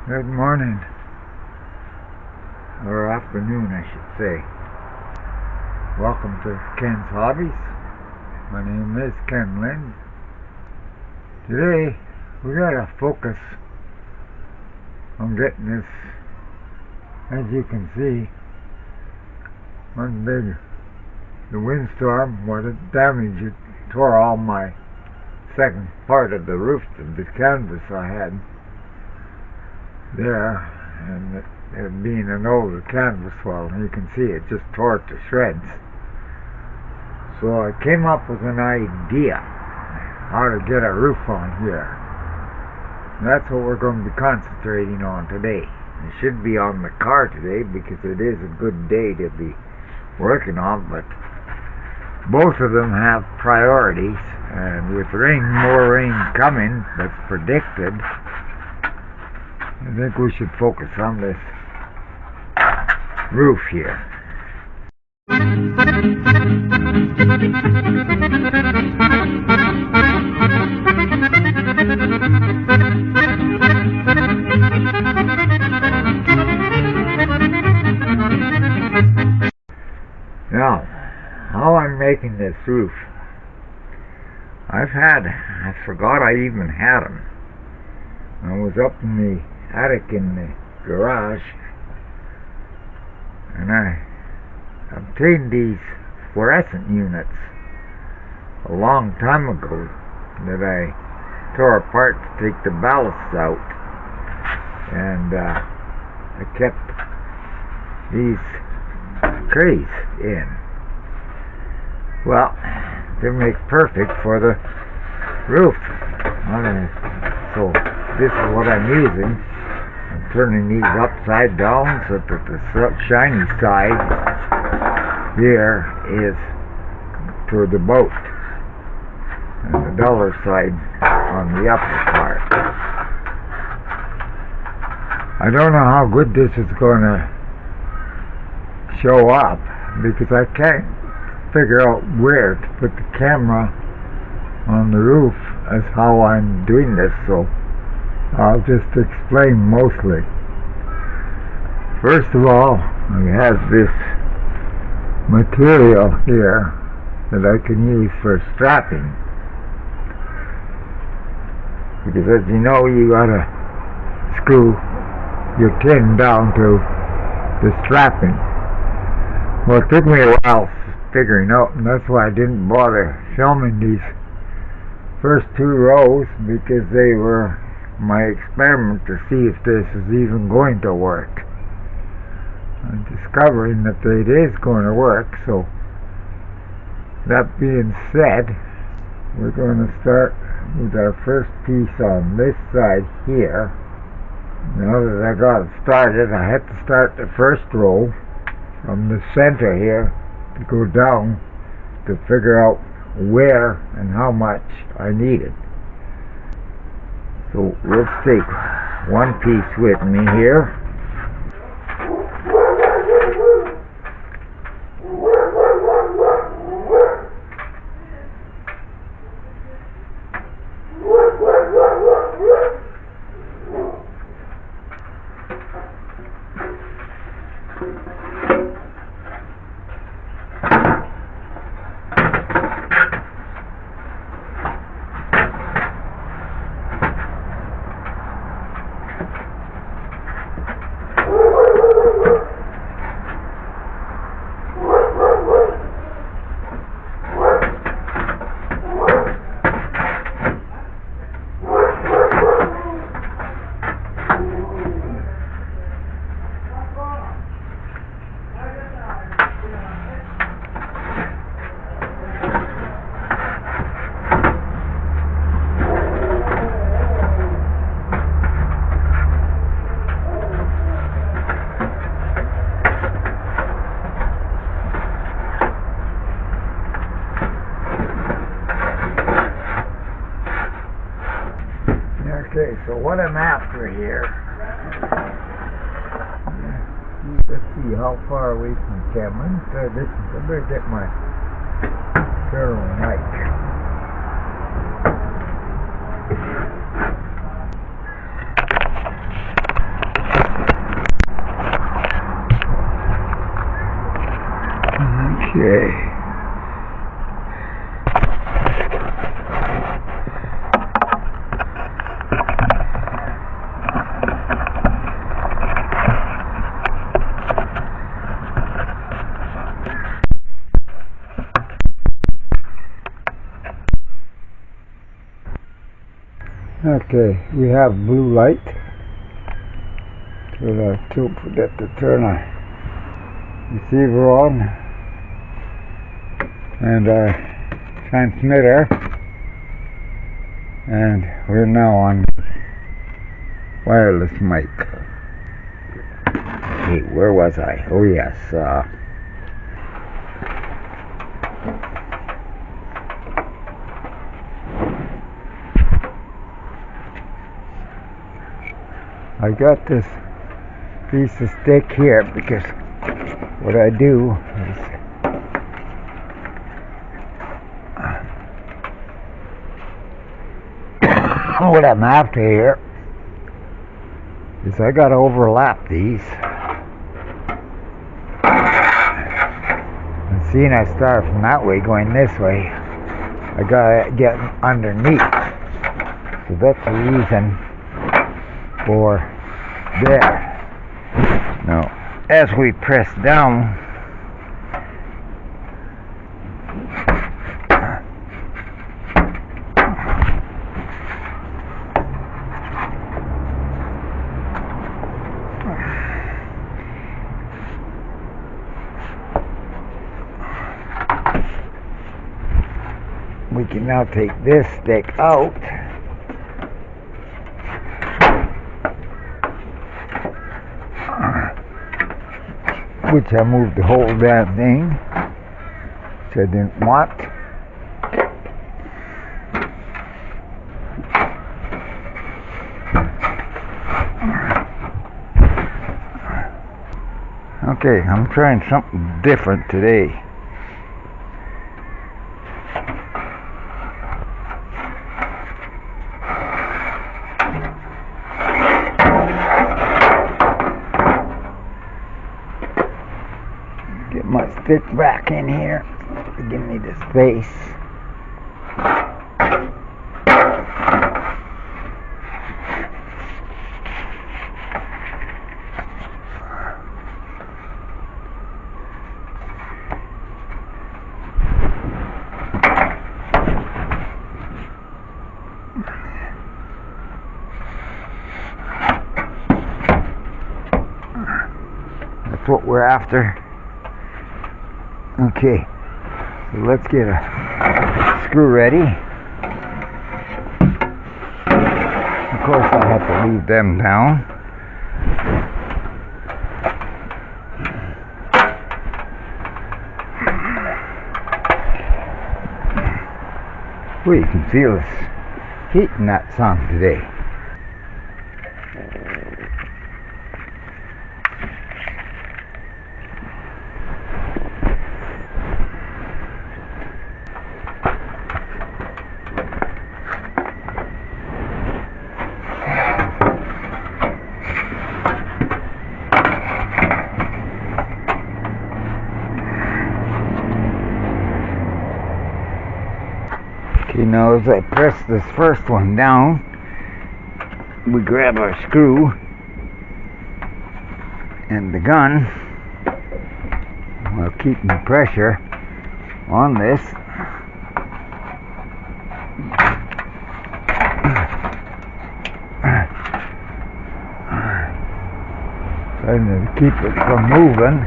Good morning, or afternoon I should say. Welcome to Ken's Hobbies. My name is Ken Lynn. Today we gotta focus on getting this, as you can see, the windstorm, what it damaged, it tore all my second part of the roof of the canvas I had there, and it being an older canvas, well, you can see it just tore it to shreds. So I came up with an idea how to get a roof on here. And that's what we're going to be concentrating on today. It should be on the car today because it is a good day to be working on, but both of them have priorities, and with more rain coming that's predicted, I think we should focus on this roof here. Now, how I'm making this roof, I forgot I even had them. I was up in the attic in the garage, and I obtained these fluorescent units a long time ago that I tore apart to take the ballasts out, and I kept these trays in. Well, they make perfect for the roof. So this is what I'm using. I'm turning these upside down so that the shiny side here is toward the boat, and the duller side on the upper part. I don't know how good this is going to show up because I can't figure out where to put the camera on the roof as how I'm doing this, so I'll just explain mostly. First of all, I have this material here that I can use for strapping, because as you know, you gotta screw your tin down to the strapping. Well, it took me a while figuring out, and that's why I didn't bother filming these first two rows, because they were my experiment to see if this is even going to work. I'm discovering that it is going to work. So that being said, we're going to start with our first piece on this side here. Now that I got it started, I had to start the first row from the center here to go down to figure out where and how much I needed. So let's take one piece with me here. Okay, so what I'm after here, let's see how far away from the camera. I better get my turtle mic. Okay. Okay, we have blue light. So to forget to turn our receiver on and our transmitter, and we're now on wireless mic. Okay, where was I? Oh yes, I got this piece of stick here because what I do is what I'm after here is I gotta overlap these. And seeing I start from that way going this way, I gotta get underneath. So that's the reason for there. Now, as we press down, we can now take this stick out. Which I moved the whole damn thing, which I didn't want. Okay, I'm trying something different today. Get my stick back in here to give me the space. That's what we're after. Okay, so let's get a screw ready. Of course I have to leave them down. Well, you can feel this heat in that sun today. Okay, now as I press this first one down, we grab our screw and the gun while keeping the pressure on this. Trying to keep it from moving.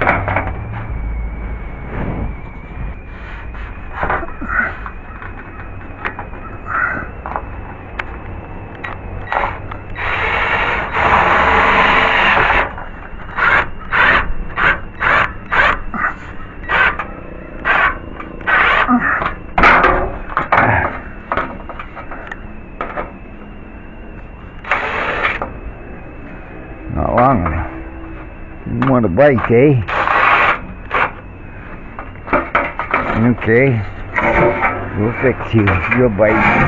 Not long enough. You want to bite, eh? Okay. We'll fix you. You'll bite.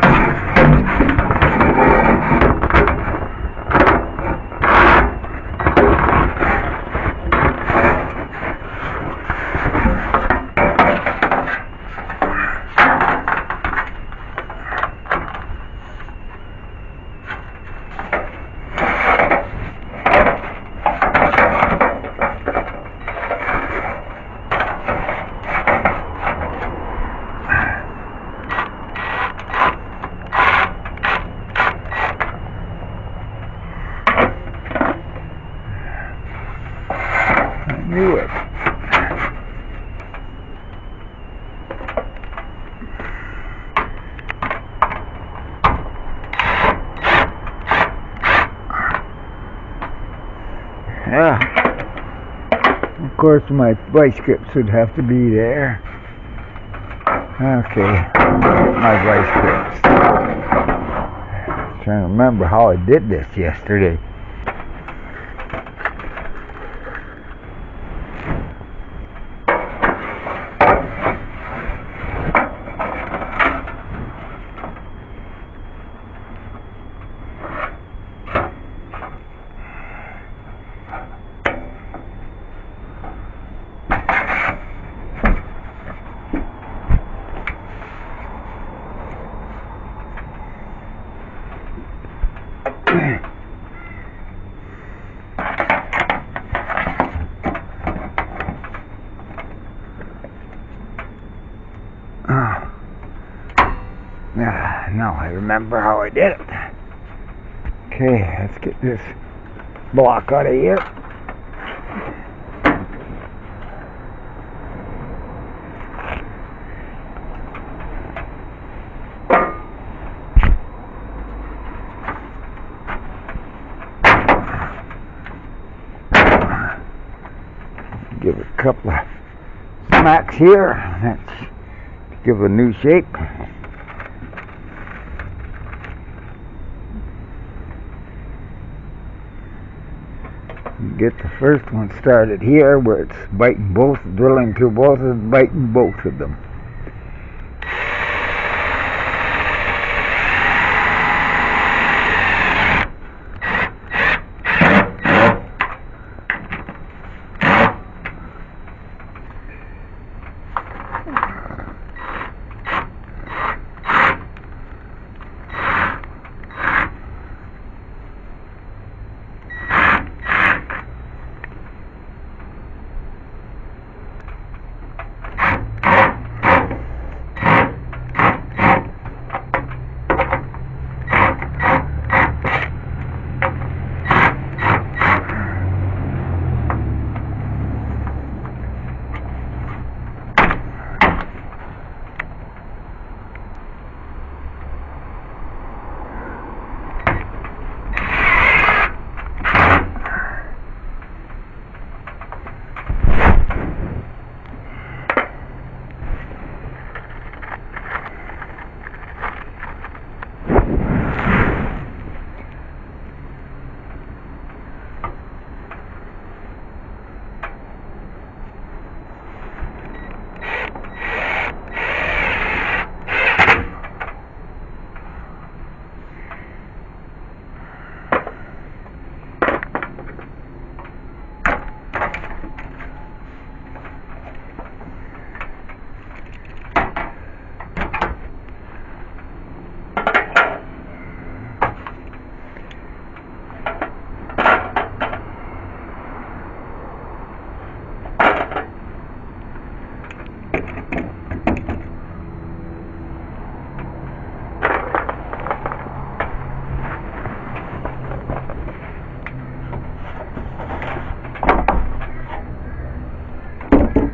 knew it. Yeah. Of course, my vice grips would have to be there. Okay, get my vice grips. Trying to remember how I did this yesterday. Now I remember how I did it. Okay, let's get this block out of here. Give it a couple of smacks here. Let's give it a new shape. Get the first one started here where it's biting both, drilling through both of them, biting both of them.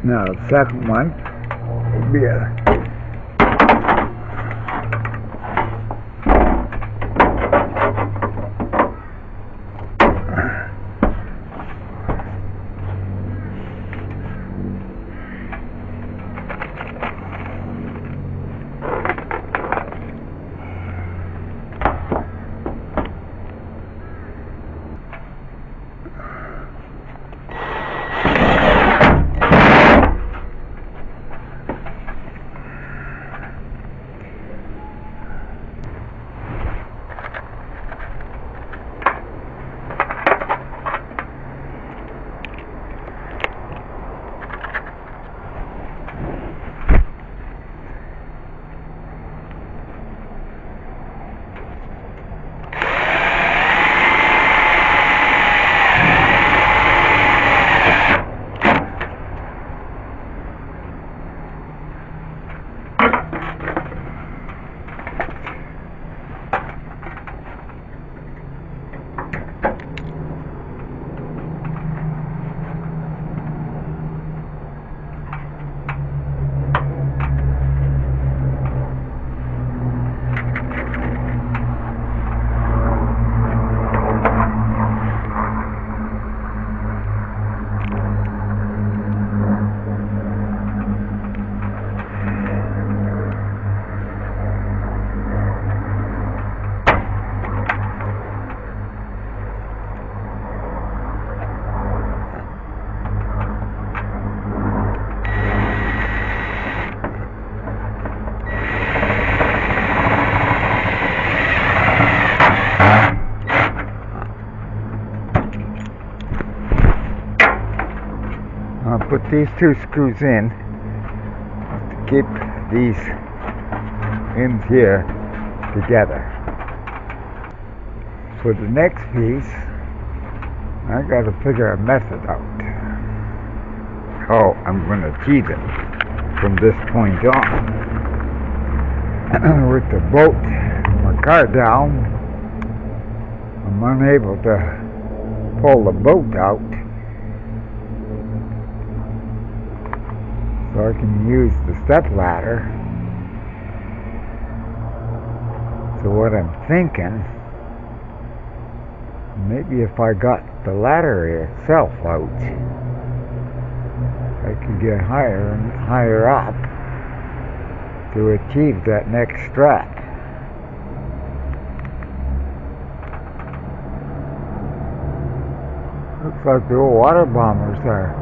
Now the second one will be a I'll put these two screws in to keep these ends here together. For the next piece, I gotta figure a method out how I'm gonna achieve it from this point on. With the boat, my car down, I'm unable to pull the boat out, so I can use the step ladder. So what I'm thinking, maybe if I got the ladder itself out, I could get higher and higher up to achieve that next strap. Looks like the old water bombers there.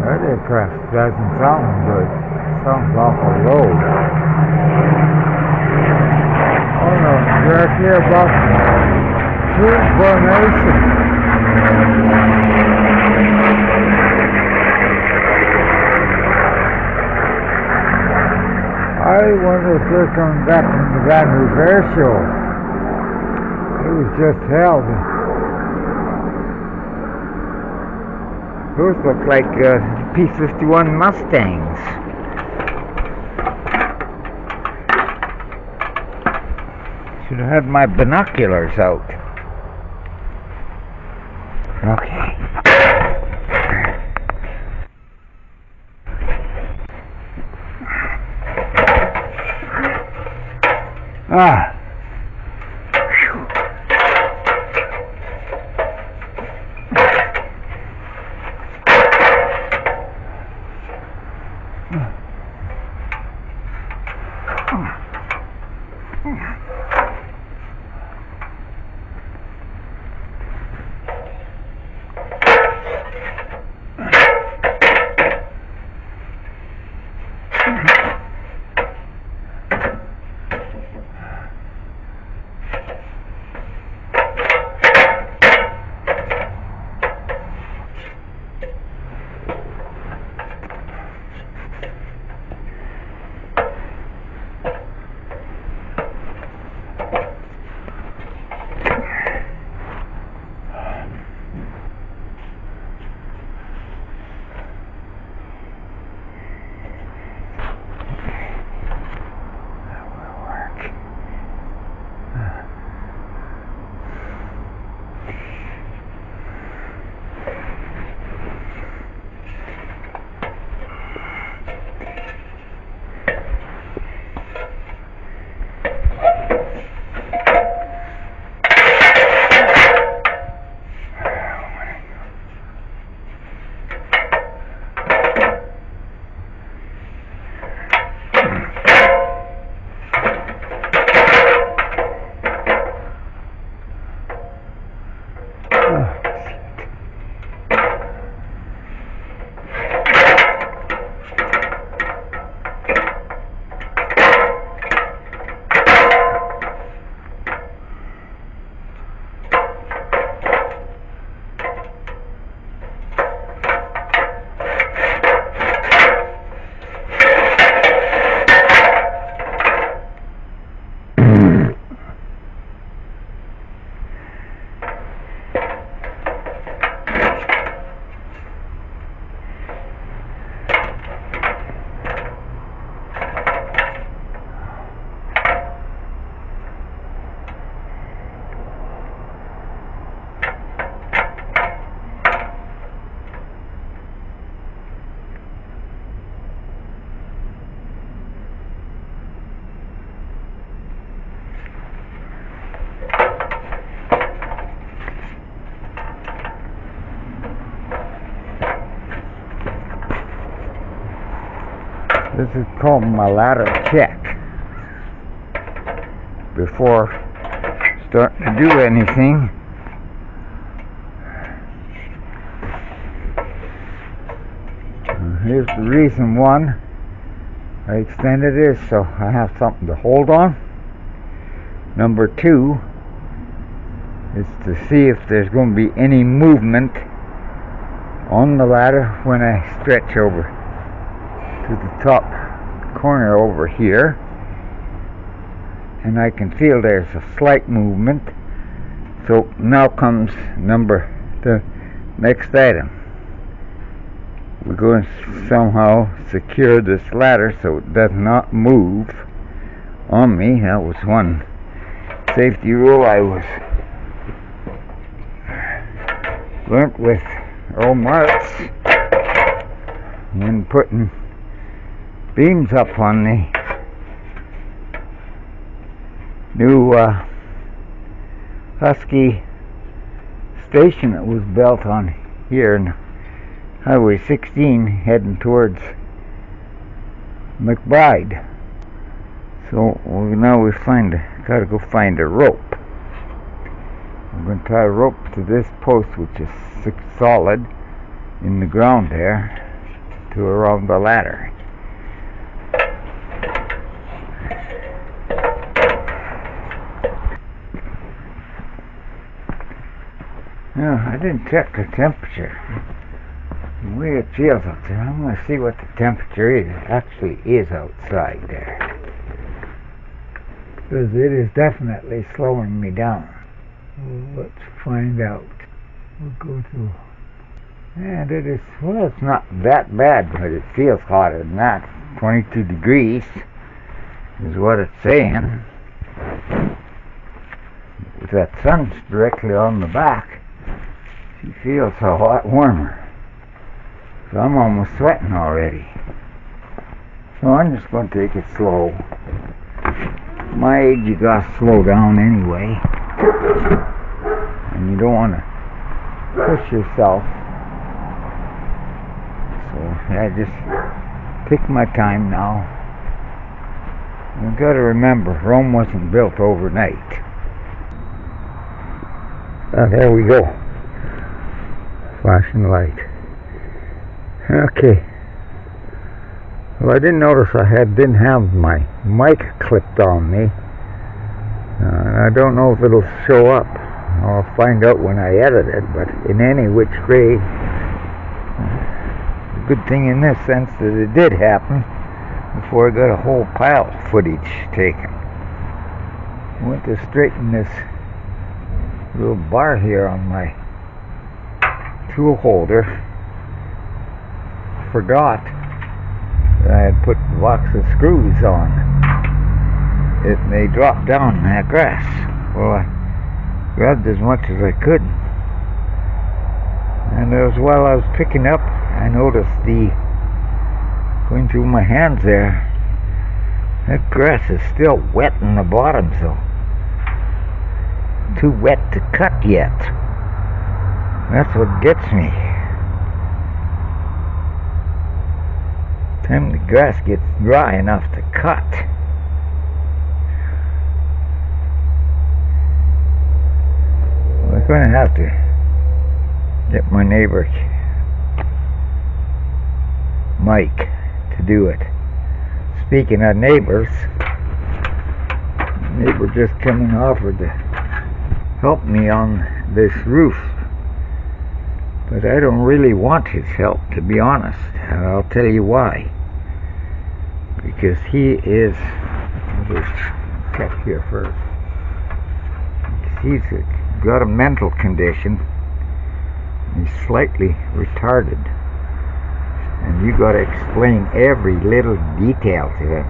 That aircraft doesn't sound good. Sounds awful low. Oh no, you're here about tube formation. I wonder if they're coming back from the Baton Rouge Air Show. It was just held. Those look like P-51 Mustangs. Should have had my binoculars out. Okay. Ah. This is called my ladder check before starting to do anything. Here's the reason one, I extended this so I have something to hold on. Number two, is to see if there's going to be any movement on the ladder when I stretch over to the top corner over here, and I can feel there's a slight movement. So now comes the next item. We're going to somehow secure this ladder so it does not move on me. That was one safety rule I was learnt with Earl Marks when putting beams up on the new Husky station that was built on here in Highway 16 heading towards McBride. So now we gotta go find a rope. I'm going to tie a rope to this post, which is solid in the ground there, to around the ladder. Now, I didn't check the temperature. The way it feels out there, I'm going to see what the temperature actually is outside there, because it is definitely slowing me down. Let's find out. We'll go to, and it is, well, it's not that bad, but it feels hotter than that. 22 degrees is what it's saying. With that sun directly on the back, she feels a lot warmer. So I'm almost sweating already. So I'm just going to take it slow. My age, you got to slow down anyway. And you don't want to push yourself. So I just take my time now. You've got to remember, Rome wasn't built overnight. There we go. Flashing light. Okay. Well, I didn't notice didn't have my mic clipped on me. I don't know if it'll show up. I'll find out when I edit it, but in any which way, good thing in this sense that it did happen before I got a whole pile of footage taken. I went to straighten this little bar here on my tool holder. Forgot that I had put a box of screws on it, and they dropped down in that grass. Well, I grabbed as much as I could, and as while I was picking up, I noticed going through my hands there, that grass is still wet in the bottom, so too wet to cut yet. That's what gets me. Time the grass gets dry enough to cut. Well, I'm going to have to get my neighbor Mike to do it. Speaking of neighbors, neighbor just came and offered to help me on this roof, but I don't really want his help, to be honest, and I'll tell you why. Because he is, I'll just check here first, he's got a mental condition, he's slightly retarded, and you got to explain every little detail to him.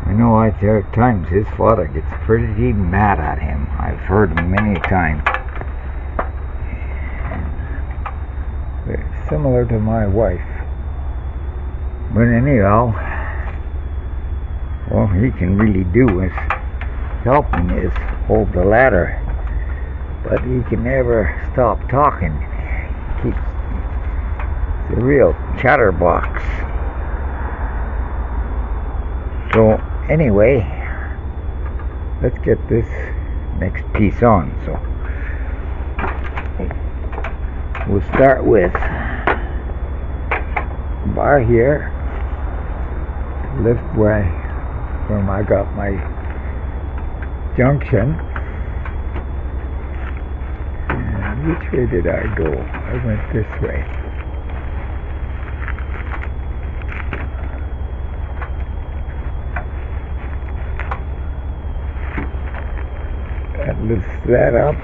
I know there are times his father gets pretty mad at him. I've heard him many times. Very similar to my wife. But anyhow, all he can really do is help him is hold the ladder. But he can never stop talking. He keeps the real chatterbox. So anyway, let's get this next piece on. So we'll start with bar here, lift from I got my junction, Which way did I go? I went this way. That lifts that up.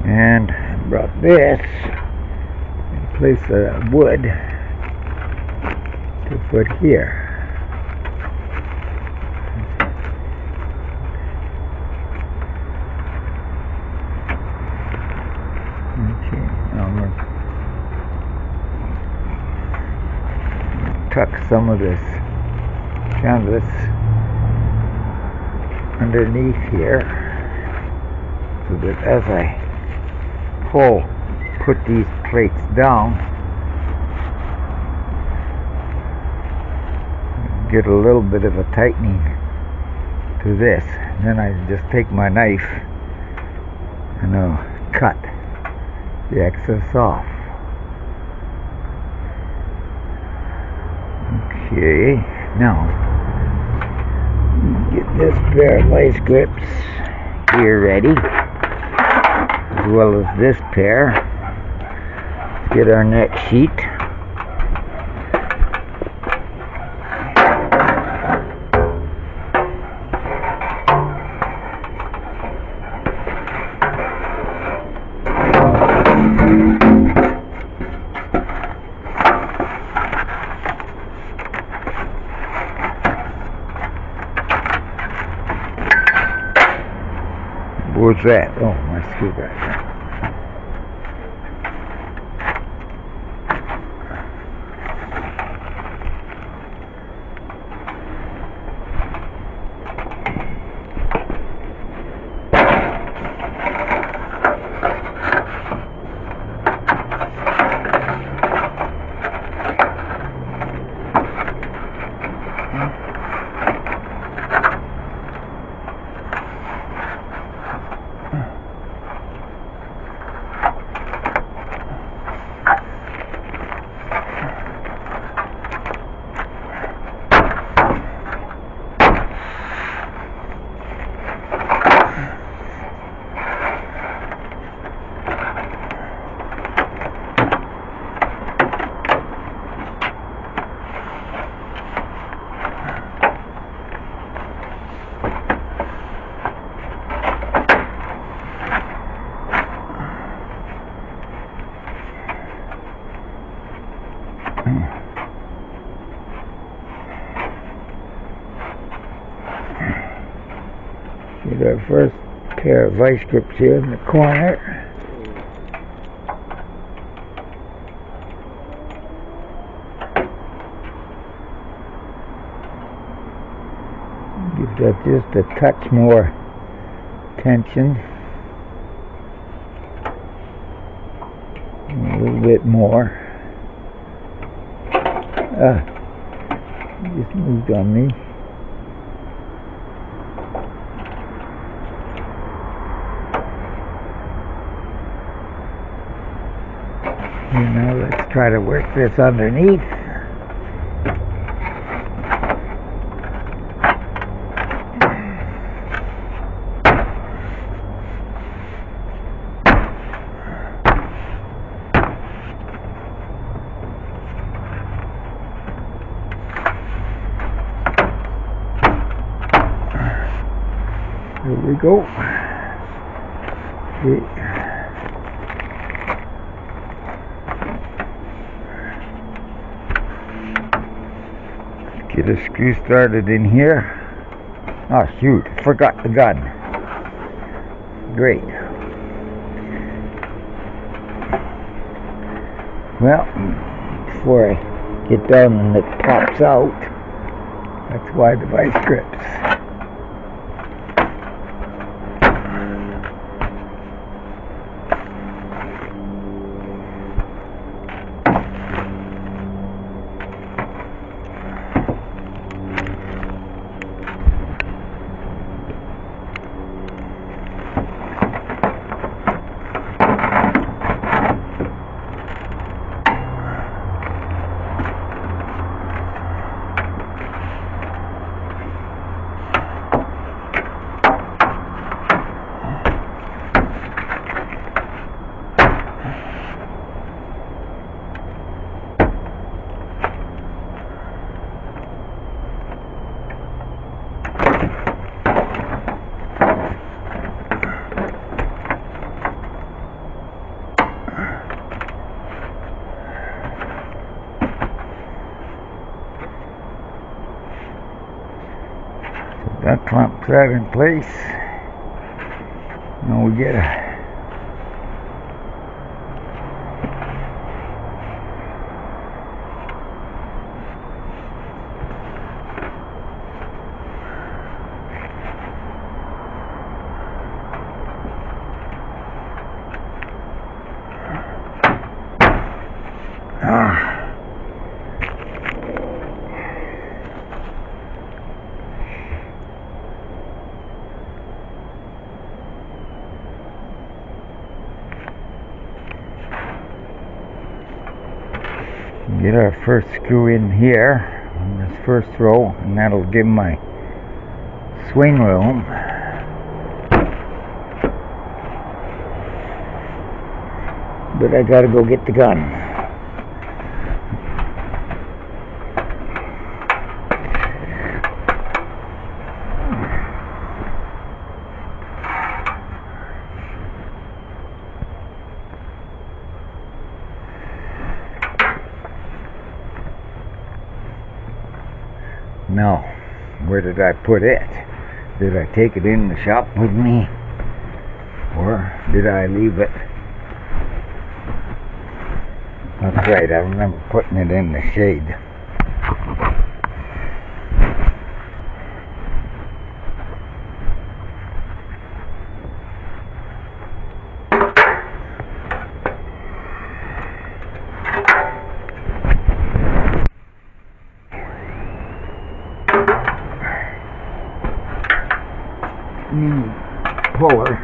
And brought this in place of wood to put here. Okay, now I'm going to tuck some of this canvas underneath here so that as I put these plates down, get a little bit of a tightening to this. Then I just take my knife and I'll cut the excess off. Okay, now get this pair of vice grips here ready, as well as this pair. Get our next sheet. What's that? Oh, my screwdriver. Get our first pair of vice grips here in the corner. Give that just a touch more tension. A little bit more. Just moved on me. And now let's try to work this underneath. Here we go. Okay. Get a screw started in here. Oh shoot, forgot the gun. Great. Well, before I get down and it pops out, that's why the vice grips. That clamps that in place. Now we get a get our first screw in here on this first row, and that'll give my swing room. But I gotta go get the gun. Now, where did I put it? Did I take it in the shop with me? Or did I leave it? That's right, I remember putting it in the shade. Puller.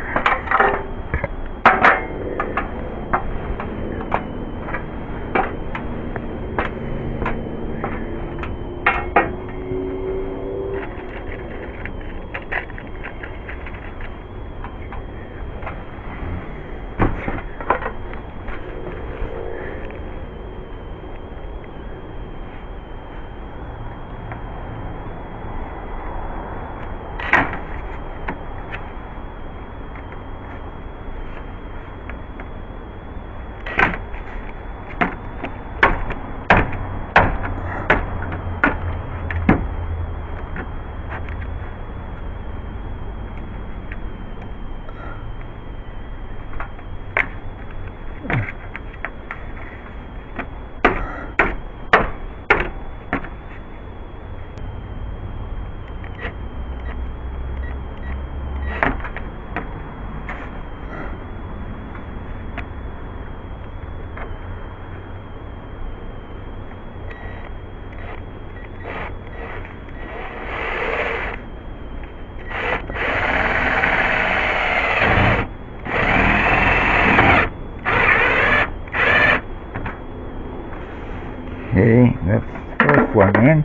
Okay, that's the first one in.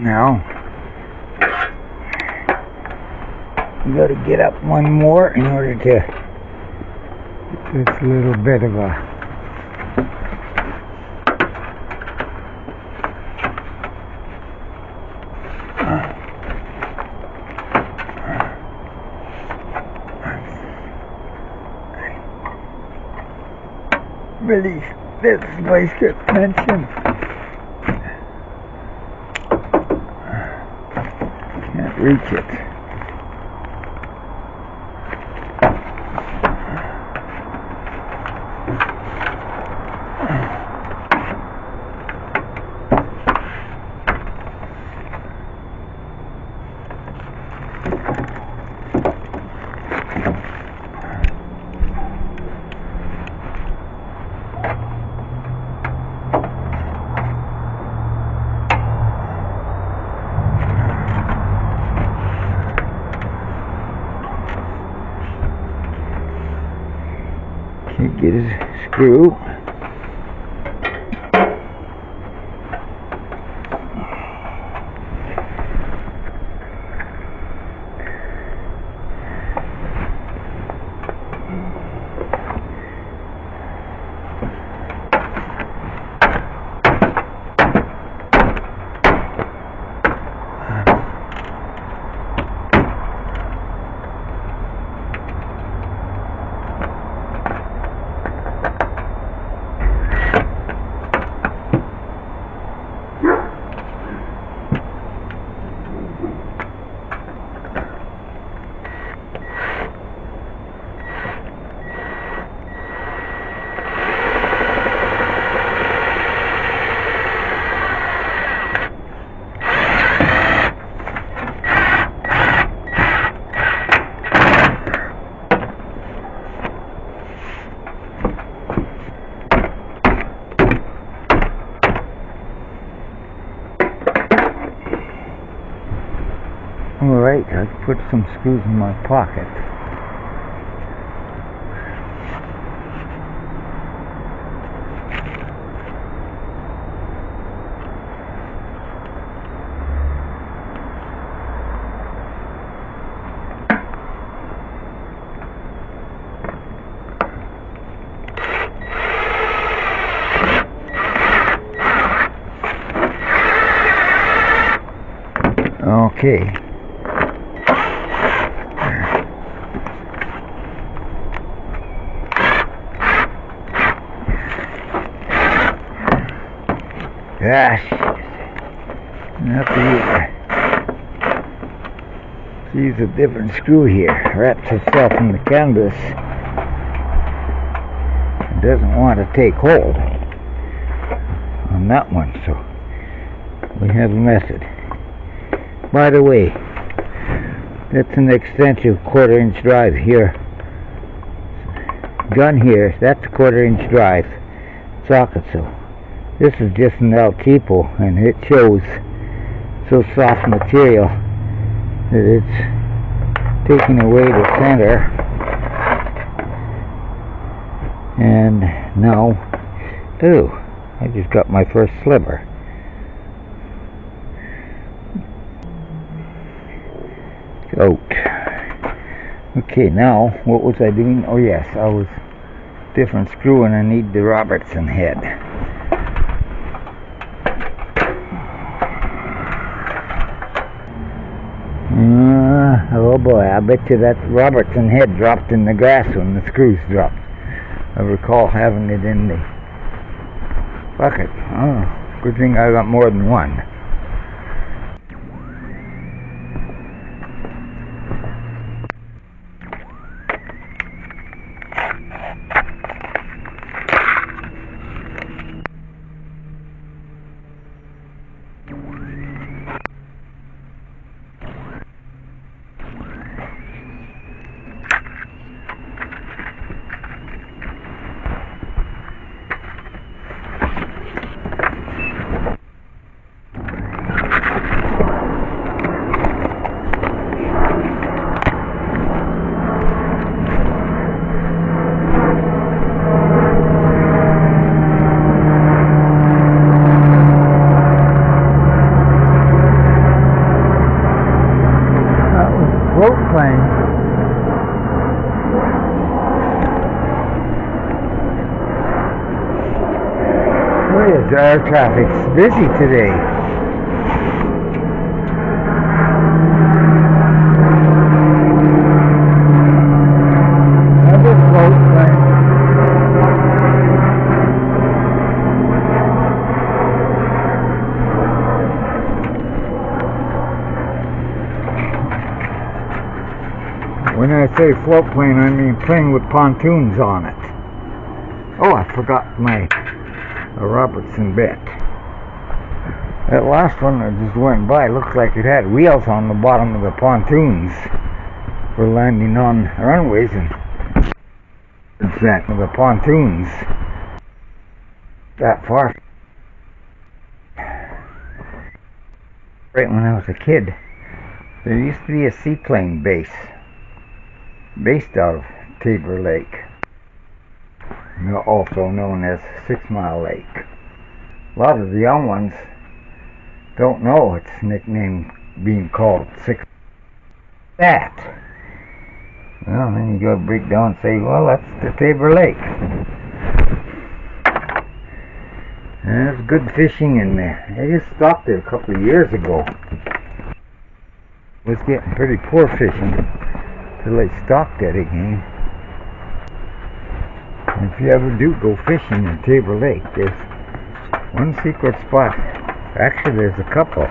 Now, you got to get up one more in order to get this little bit of a release this vice grip tension. Can't reach it. Get his screw. Alright, I put some screws in my pocket. Okay. Gosh, I have to use a different screw here. Wraps itself in the canvas. It doesn't want to take hold on that one, so we have a method. By the way, that's an extensive 1/4 inch drive here. Gun here, that's a 1/4 inch drive socket, so this is just an El Tipo, and it shows so soft material that it's taking away the center. And now, ooh, I just got my first sliver. Out. Okay, now what was I doing? Oh yes, I was different screw, and I need the Robertson head. Oh boy, I bet you that Robertson head dropped in the grass when the screws dropped. I recall having it in the bucket. Oh, good thing I got more than one. Float plane. Look at the air traffic's busy today. Another float plane. When I say float plane, I mean plane with pontoons on it. Oh, I forgot my Robertson bit. That last one that just went by looked like it had wheels on the bottom of the pontoons for landing on runways, and that of the pontoons that far. Right when I was a kid, there used to be a seaplane base based out of Tabor Lake, also known as 6 Mile Lake. A lot of the young ones don't know its nickname being called 6. That. Well, then you go break down and say, well, that's the Tabor Lake. And there's good fishing in there. I just stopped there a couple of years ago. Was getting pretty poor fishing till they stopped it again. And if you ever do go fishing in Tabor Lake, there's one secret spot. Actually, there's a couple.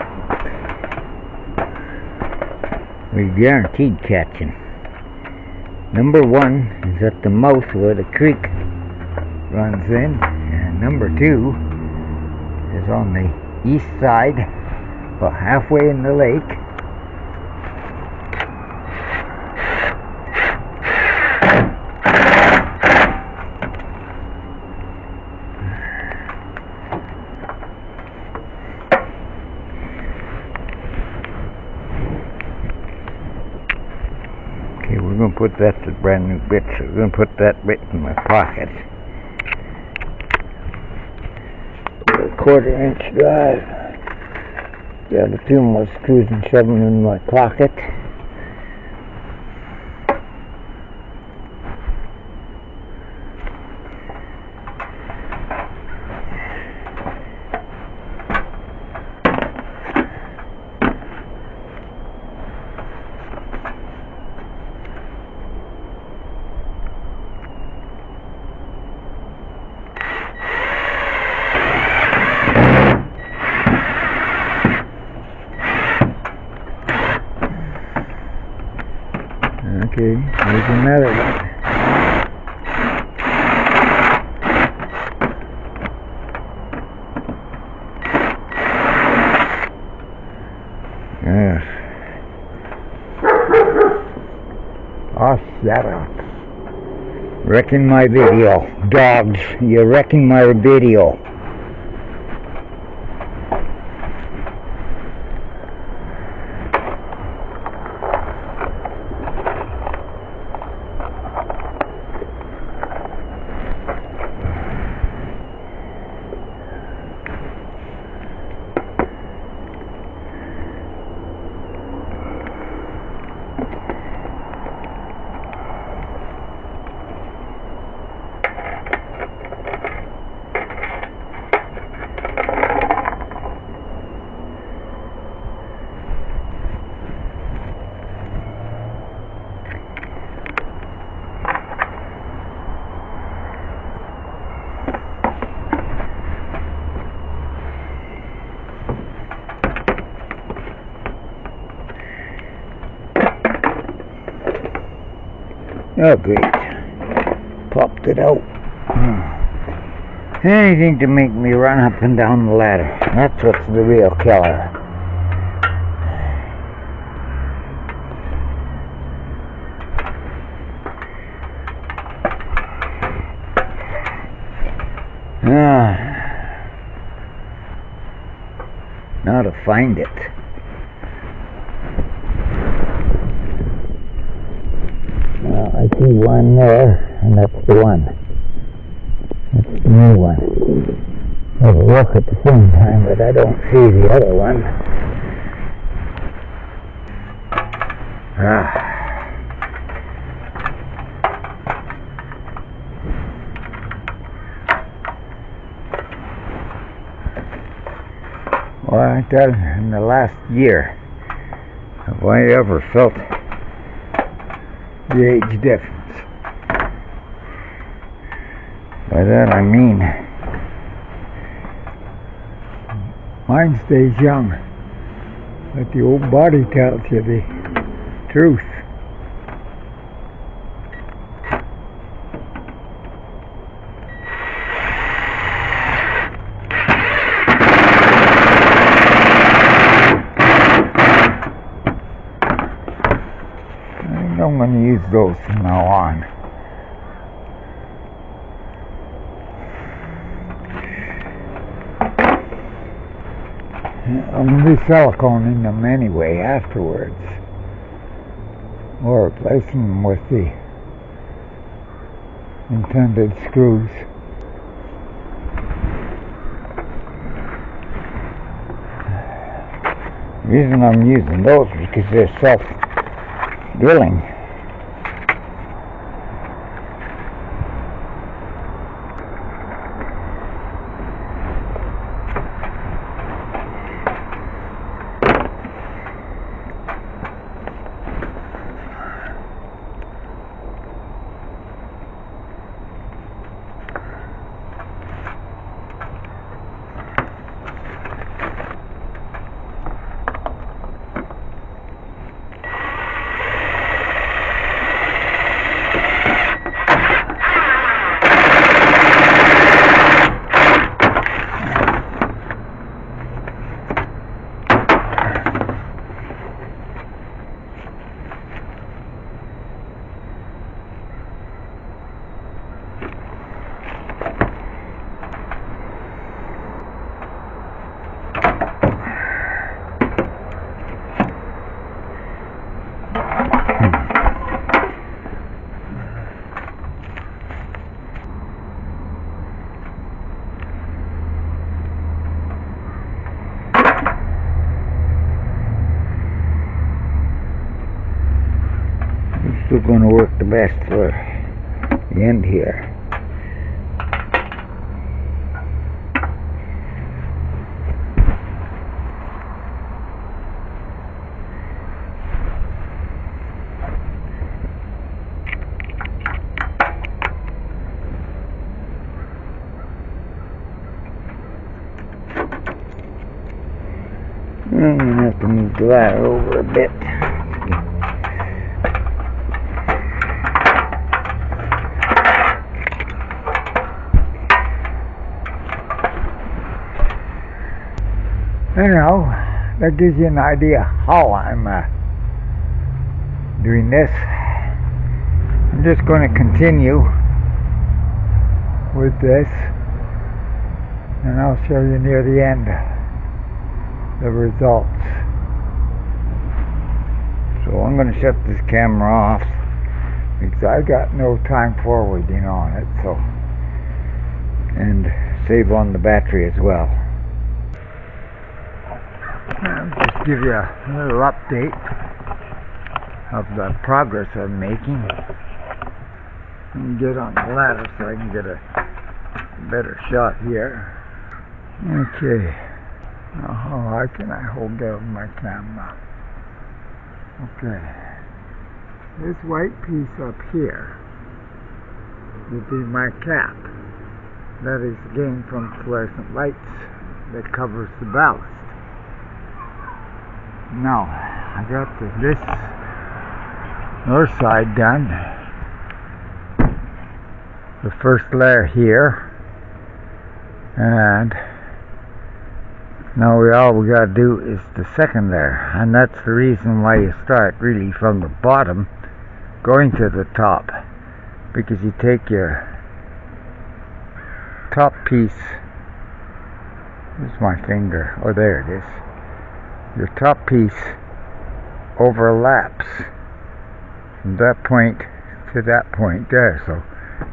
We're guaranteed catching. Number 1 is at the mouth where the creek runs in, and number 2 is on the east side, about halfway in the lake. going to put that's a brand new bit, so I'm going to put that bit in my pocket. Put a 1/4-inch drive. Grab a few more screws and shove them in my pocket. Okay, here's another one. Yes. Oh, shut up. Wrecking my video. Dogs, you're wrecking my video. Oh, great. Popped it out. Anything to make me run up and down the ladder. That's what's the real killer. Now to find it. I see one there, and that's the one. That's the new one. I'll look at the same time, but I don't see the other one. Well, I tell you, in the last year, have I ever felt the age difference? By that I mean, mine stays young, but the old body tells you the truth. I'm going to use those from now on. I'm going to be siliconing them anyway afterwards, or replacing them with the intended screws. The reason I'm using those is because they're self-drilling. still going to work the best for the end here. I'm going to have to move the ladder over a bit. Anyhow, that gives you an idea how I'm doing this. I'm just going to continue with this, and I'll show you near the end the results. So I'm going to shut this camera off because I got no time forwarding on it, so, and save on the battery as well. I'll just give you a little update of the progress I'm making. Let me get on the ladder so I can get a better shot here. Okay. Now how high can I hold down my camera? Okay. This white piece up here will be my cap. That is gain from fluorescent lights that covers the ballast. Now, I got this north side done. The first layer here, and now all we got to do is the second layer, and that's the reason why you start really from the bottom going to the top, because you take your top piece, here's my finger, oh there it is, your top piece overlaps from that point to that point there, so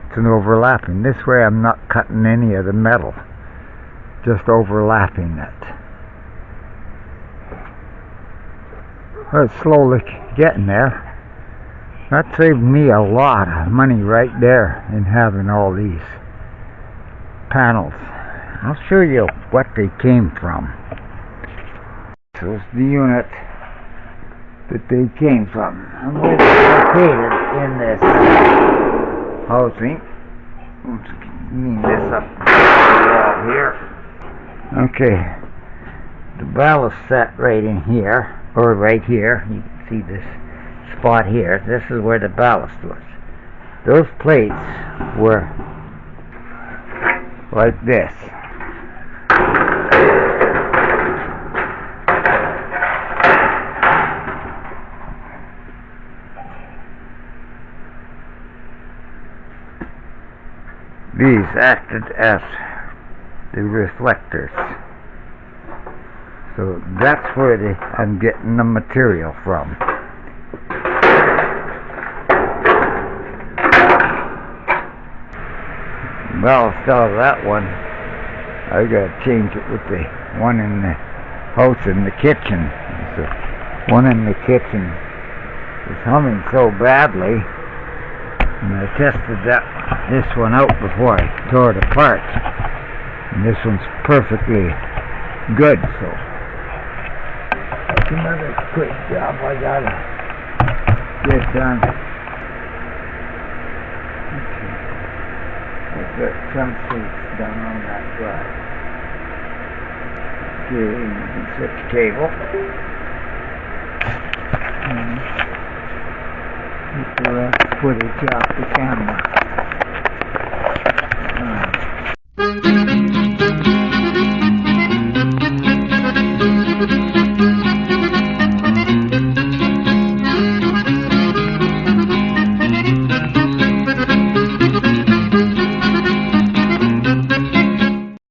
it's an overlapping. This way I'm not cutting any of the metal, just overlapping it. Well, it's slowly getting there. That saved me a lot of money right there in having all these panels. I'll show you what they came from. So it's the unit that they came from. I'm located in this housing. Let's clean this up here. Okay, the ballast set right in here, or right here. You can see this spot here. This is where the ballast was. Those plates were like this. These acted as the reflectors. So that's where I'm getting the material from. Ballast out of that one, I gotta change it with the one in the house in the kitchen. So one in the kitchen is humming so badly, and I tested this one out before I tore it apart, and this one's perfectly good. So it's another quick job I gotta get done. Okay. That front seat's down on that side. Okay, you can switch cable. And get the rest footage off the camera.